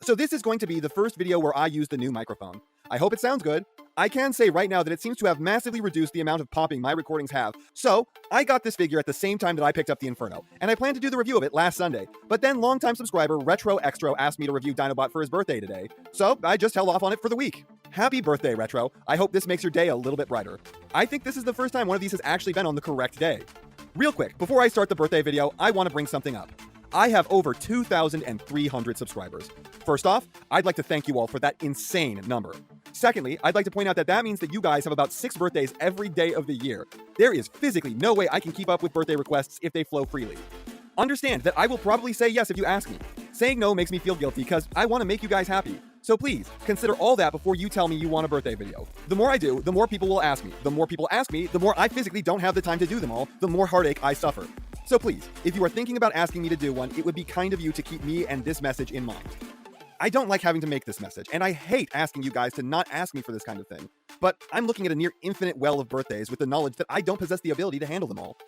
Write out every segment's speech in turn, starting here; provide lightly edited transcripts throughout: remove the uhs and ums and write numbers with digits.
So this is going to be the first video where I use the new microphone. I hope it sounds good. I can say right now that it seems to have massively reduced the amount of popping my recordings have. So, I got this figure at the same time that I picked up the Inferno, and I planned to do the review of it last Sunday. But then longtime subscriber Retro Extra asked me to review Dinobot for his birthday today, so I just held off on it for the week. Happy birthday, Retro. I hope this makes your day a little bit brighter. I think this is the first time one of these has actually been on the correct day. Real quick, before I start the birthday video, I want to bring something up. I have over 2,300 subscribers. First off, I'd like to thank you all for that insane number. Secondly, I'd like to point out that means that you guys have about 6 birthdays every day of the year. There is physically no way I can keep up with birthday requests if they flow freely. Understand that I will probably say yes if you ask me. Saying no makes me feel guilty because I want to make you guys happy. So please, consider all that before you tell me you want a birthday video. The more I do, the more people will ask me. The more people ask me, the more I physically don't have the time to do them all, the more heartache I suffer. So please, if you are thinking about asking me to do one, it would be kind of you to keep me and this message in mind. I don't like having to make this message, and I hate asking you guys to not ask me for this kind of thing. But I'm looking at a near infinite well of birthdays with the knowledge that I don't possess the ability to handle them all.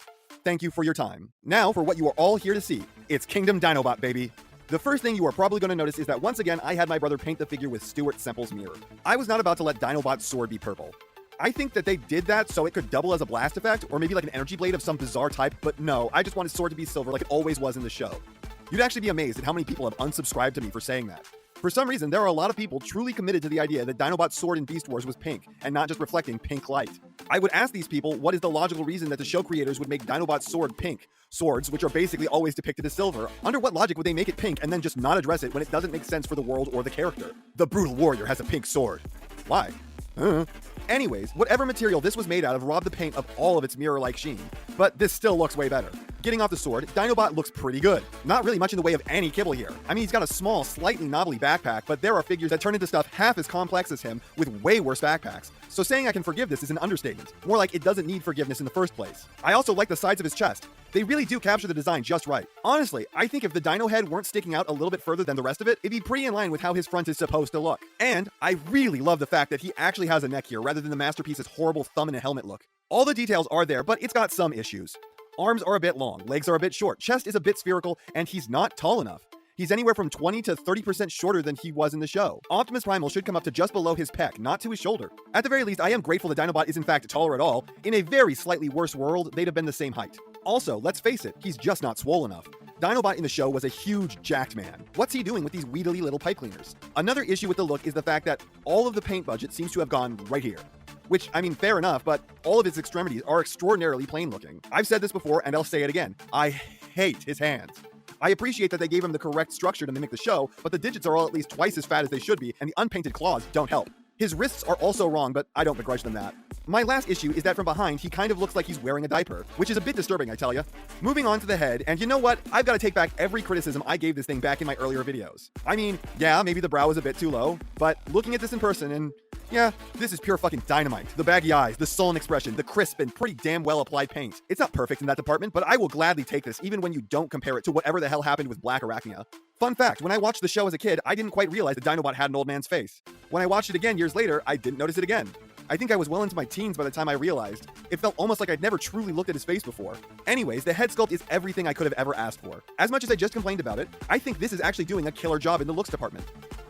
Thank you for your time. Now for what you are all here to see. It's Kingdom Dinobot, baby. The first thing you are probably going to notice is that once again, I had my brother paint the figure with Stuart Semple's mirror. I was not about to let Dinobot's sword be purple. I think that they did that so it could double as a blast effect, or maybe like an energy blade of some bizarre type, but no, I just want his sword to be silver like it always was in the show. You'd actually be amazed at how many people have unsubscribed to me for saying that. For some reason, there are a lot of people truly committed to the idea that Dinobot's sword in Beast Wars was pink, and not just reflecting pink light. I would ask these people what is the logical reason that the show creators would make Dinobot's sword pink. Swords, which are basically always depicted as silver, under what logic would they make it pink and then just not address it when it doesn't make sense for the world or the character? The brutal warrior has a pink sword. Why? Anyways, whatever material this was made out of robbed the paint of all of its mirror-like sheen. But this still looks way better. Getting off the sword, Dinobot looks pretty good. Not really much in the way of any kibble here. I mean, he's got a small, slightly knobbly backpack, but there are figures that turn into stuff half as complex as him with way worse backpacks. So saying I can forgive this is an understatement. More like it doesn't need forgiveness in the first place. I also like the sides of his chest. They really do capture the design just right. Honestly, I think if the dino head weren't sticking out a little bit further than the rest of it, it'd be pretty in line with how his front is supposed to look. And I really love the fact that he actually has a neck here rather than the masterpiece's horrible thumb and a helmet look. All the details are there, but it's got some issues. Arms are a bit long, legs are a bit short, chest is a bit spherical, and he's not tall enough. He's anywhere from 20 to 30% shorter than he was in the show. Optimus Primal should come up to just below his pec, not to his shoulder. At the very least, I am grateful that Dinobot is in fact taller at all. In a very slightly worse world, they'd have been the same height. Also, let's face it, he's just not swole enough. Dinobot in the show was a huge, jacked man. What's he doing with these wheedly little pipe cleaners? Another issue with the look is the fact that all of the paint budget seems to have gone right here. Which, I mean, fair enough, but all of his extremities are extraordinarily plain looking. I've said this before, and I'll say it again. I hate his hands. I appreciate that they gave him the correct structure to mimic the show, but the digits are all at least twice as fat as they should be, and the unpainted claws don't help. His wrists are also wrong, but I don't begrudge them that. My last issue is that from behind, he kind of looks like he's wearing a diaper, which is a bit disturbing, I tell ya. Moving on to the head, and you know what? I've got to take back every criticism I gave this thing back in my earlier videos. I mean, yeah, maybe the brow is a bit too low, but looking at this in person and yeah, this is pure fucking dynamite. The baggy eyes, the sullen expression, the crisp and pretty damn well applied paint. It's not perfect in that department, but I will gladly take this even when you don't compare it to whatever the hell happened with Black Arachnia. Fun fact, when I watched the show as a kid, I didn't quite realize that Dinobot had an old man's face. When I watched it again years later, I didn't notice it again. I think I was well into my teens by the time I realized. It felt almost like I'd never truly looked at his face before. Anyways, the head sculpt is everything I could have ever asked for. As much as I just complained about it, I think this is actually doing a killer job in the looks department.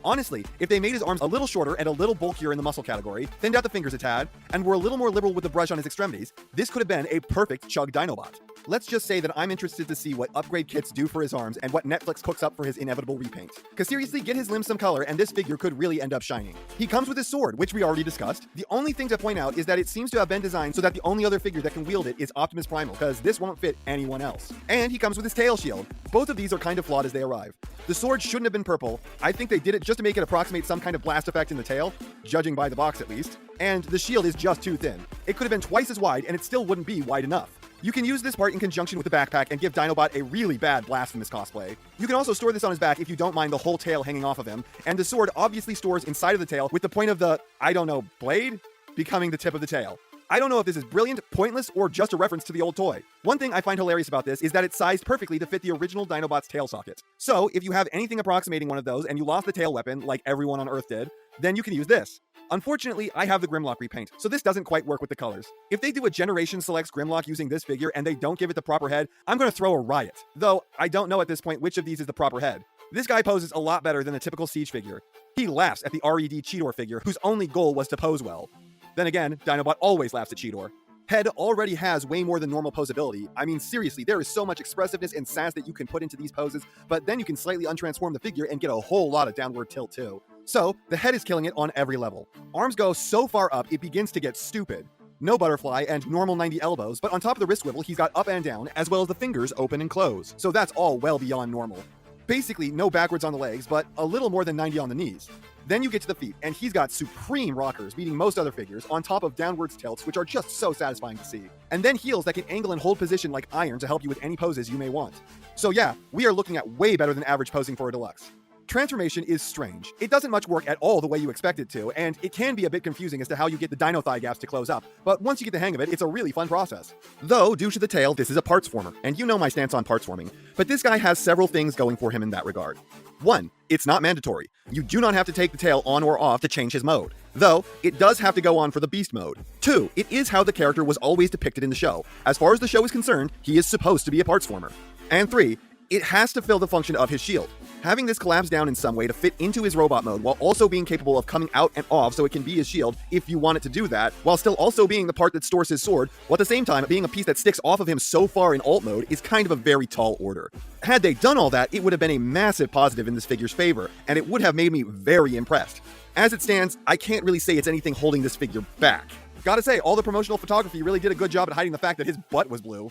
Honestly, if they made his arms a little shorter and a little bulkier in the muscle category, thinned out the fingers a tad, and were a little more liberal with the brush on his extremities, this could have been a perfect Chug Dinobot. Let's just say that I'm interested to see what upgrade kits do for his arms and what Netflix cooks up for his inevitable repaint. Cause seriously, get his limbs some color and this figure could really end up shining. He comes with his sword, which we already discussed. The only thing to point out is that it seems to have been designed so that the only other figure that can wield it is Optimus Primal, cause this won't fit anyone else. And he comes with his tail shield. Both of these are kind of flawed as they arrive. The sword shouldn't have been purple. I think they did it just to make it approximate some kind of blast effect in the tail, judging by the box at least. And the shield is just too thin. It could have been twice as wide and it still wouldn't be wide enough. You can use this part in conjunction with the backpack and give Dinobot a really bad blasphemous cosplay. You can also store this on his back if you don't mind the whole tail hanging off of him, and the sword obviously stores inside of the tail with the point of the, I don't know, blade? Becoming the tip of the tail. I don't know if this is brilliant, pointless, or just a reference to the old toy. One thing I find hilarious about this is that it's sized perfectly to fit the original Dinobot's tail socket. So, if you have anything approximating one of those and you lost the tail weapon, like everyone on Earth did, then you can use this. Unfortunately, I have the Grimlock repaint, so this doesn't quite work with the colors. If they do a Generation Selects Grimlock using this figure and they don't give it the proper head, I'm gonna throw a riot. Though, I don't know at this point which of these is the proper head. This guy poses a lot better than the typical Siege figure. He laughs at the Red Cheetor figure, whose only goal was to pose well. Then again, Dinobot always laughs at Cheetor. Head already has way more than normal posability. I mean, seriously, there is so much expressiveness and sass that you can put into these poses, but then you can slightly untransform the figure and get a whole lot of downward tilt too. So, the head is killing it on every level. Arms go so far up, it begins to get stupid. No butterfly and normal 90 elbows, but on top of the wrist swivel, he's got up and down, as well as the fingers open and close. So that's all well beyond normal. Basically, no backwards on the legs, but a little more than 90 on the knees. Then you get to the feet, and he's got supreme rockers, beating most other figures, on top of downwards tilts, which are just so satisfying to see. And then heels that can angle and hold position like iron to help you with any poses you may want. So yeah, we are looking at way better than average posing for a deluxe. Transformation is strange. It doesn't much work at all the way you expect it to, and it can be a bit confusing as to how you get the dino thigh gaps to close up, but once you get the hang of it, it's a really fun process. Though, due to the tail, this is a parts former, and you know my stance on parts forming, but this guy has several things going for him in that regard. 1. It's not mandatory. You do not have to take the tail on or off to change his mode, though it does have to go on for the beast mode. 2. It is how the character was always depicted in the show. As far as the show is concerned, he is supposed to be a parts former. And 3. It has to fill the function of his shield. Having this collapse down in some way to fit into his robot mode while also being capable of coming out and off so it can be his shield if you want it to do that, while still also being the part that stores his sword, while at the same time being a piece that sticks off of him so far in alt mode is kind of a very tall order. Had they done all that, it would have been a massive positive in this figure's favor, and it would have made me very impressed. As it stands, I can't really say it's anything holding this figure back. Gotta say, all the promotional photography really did a good job at hiding the fact that his butt was blue.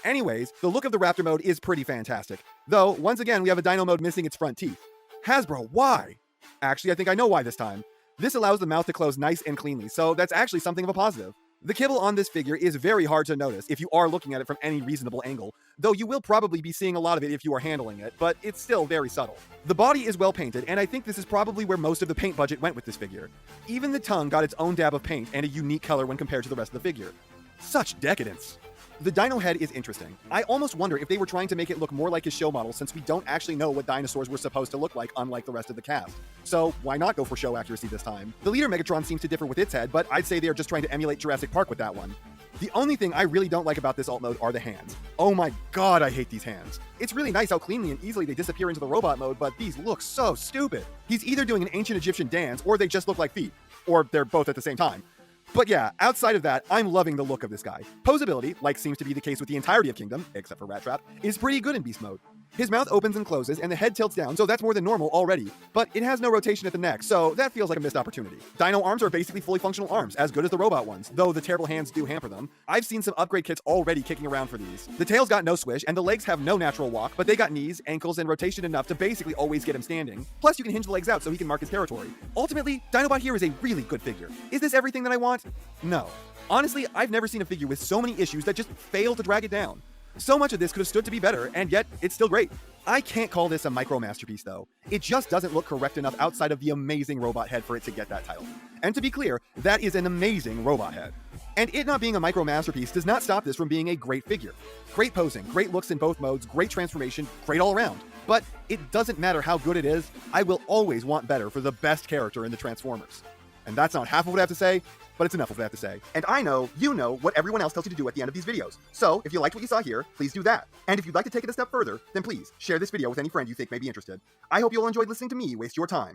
Anyways, the look of the Raptor mode is pretty fantastic. Though, once again, we have a dino mode missing its front teeth. Hasbro, why? Actually, I think I know why this time. This allows the mouth to close nice and cleanly, so that's actually something of a positive. The kibble on this figure is very hard to notice if you are looking at it from any reasonable angle, though you will probably be seeing a lot of it if you are handling it, but it's still very subtle. The body is well painted, and I think this is probably where most of the paint budget went with this figure. Even the tongue got its own dab of paint and a unique color when compared to the rest of the figure. Such decadence. The dino head is interesting. I almost wonder if they were trying to make it look more like his show model since we don't actually know what dinosaurs were supposed to look like, unlike the rest of the cast. So why not go for show accuracy this time? The leader Megatron seems to differ with its head, but I'd say they are just trying to emulate Jurassic Park with that one. The only thing I really don't like about this alt mode are the hands. Oh my god, I hate these hands. It's really nice how cleanly and easily they disappear into the robot mode, but these look so stupid. He's either doing an ancient Egyptian dance, or they just look like feet. Or they're both at the same time. But yeah, outside of that, I'm loving the look of this guy. Posability, like seems to be the case with the entirety of Kingdom, except for Rat Trap, is pretty good in Beast Mode. His mouth opens and closes, and the head tilts down, so that's more than normal already. But it has no rotation at the neck, so that feels like a missed opportunity. Dino arms are basically fully functional arms, as good as the robot ones, though the terrible hands do hamper them. I've seen some upgrade kits already kicking around for these. The tail's got no swish, and the legs have no natural walk, but they got knees, ankles, and rotation enough to basically always get him standing. Plus, you can hinge the legs out so he can mark his territory. Ultimately, Dinobot here is a really good figure. Is this everything that I want? No. Honestly, I've never seen a figure with so many issues that just fail to drag it down. So much of this could have stood to be better, and yet it's still great. I can't call this a micro masterpiece though. It just doesn't look correct enough outside of the amazing robot head for it to get that title. And to be clear, that is an amazing robot head. And it not being a micro masterpiece does not stop this from being a great figure. Great posing, great looks in both modes, great transformation, great all around. But it doesn't matter how good it is, I will always want better for the best character in the Transformers. And that's not half of what I have to say, but it's enough of what I have to say. And I know you know what everyone else tells you to do at the end of these videos. So if you liked what you saw here, please do that. And if you'd like to take it a step further, then please share this video with any friend you think may be interested. I hope you all enjoyed listening to me waste your time.